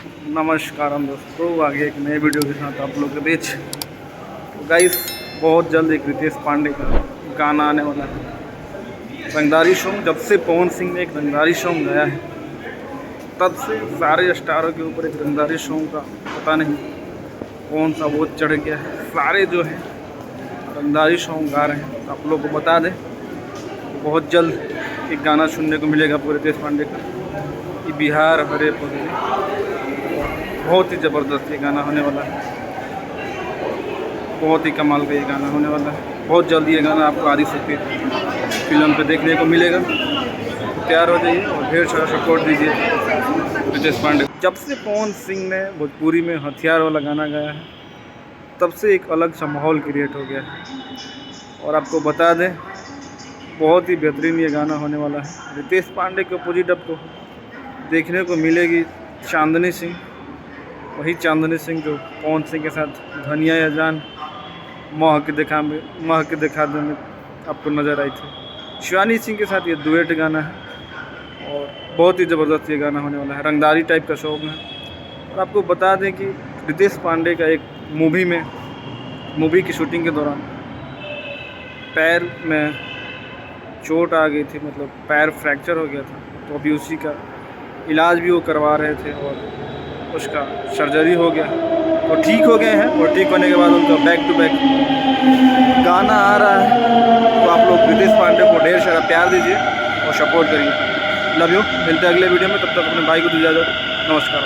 नमस्कार हम दोस्तों, आगे एक नए वीडियो के साथ आप लोग के बीच। तो गाइस, बहुत जल्द एक रितेश पांडे का गाना आने वाला है, रंगदारी सॉन्ग। जब से पवन सिंह ने एक रंगदारी सॉन्ग गाया है, तब से सारे स्टारों के ऊपर एक रंगदारी सॉन्ग का पता नहीं कौन सा वो चढ़ गया है। सारे जो है रंगदारी सॉन्ग गा रहे हैं। आप लोग को बता दें, बहुत जल्द एक गाना सुनने को मिलेगा पूरे रितेश पांडे का, कि बिहार हरे पगड़ी। बहुत ही ज़बरदस्त ये गाना होने वाला है, बहुत ही कमाल का ये गाना होने वाला है। बहुत जल्दी ये गाना आपको आदि शक्ति फिल्म पे देखने को मिलेगा। तैयार हो जाइए और ढेर सारा सपोर्ट दीजिए रितेश पांडे। जब से पवन सिंह ने भोजपुरी में हथियार वाला गाना गाया है, तब से एक अलग सा माहौल क्रिएट हो गया है। और आपको बता दें, बहुत ही बेहतरीन ये गाना होने वाला है। रितेश पांडे के अपोजिट आपको देखने को मिलेगी चांदनी सिंह, वही चांदनी सिंह जो पवन सिंह के साथ धनिया या जान मह के देखा दे में आपको नज़र आई थी। शिवानी सिंह के साथ ये डुएट गाना है और बहुत ही ज़बरदस्त ये गाना होने वाला है। रंगदारी टाइप का सॉन्ग है। और आपको बता दें कि रितेश पांडे का एक मूवी की शूटिंग के दौरान पैर में चोट आ गई थी, मतलब पैर फ्रैक्चर हो गया था। तो अभी उसी का इलाज भी वो करवा रहे थे और उसका सर्जरी हो गया, तो ठीक हो गए हैं। और ठीक होने के बाद उनका बैक टू बैक गाना आ रहा है। तो आप लोग रितेश पांडे को ढेर सारा प्यार दीजिए और सपोर्ट करिए। Love you. मिलते हैं अगले वीडियो में, तब तक अपने भाई को दीजिए इजाज़त। नमस्कार।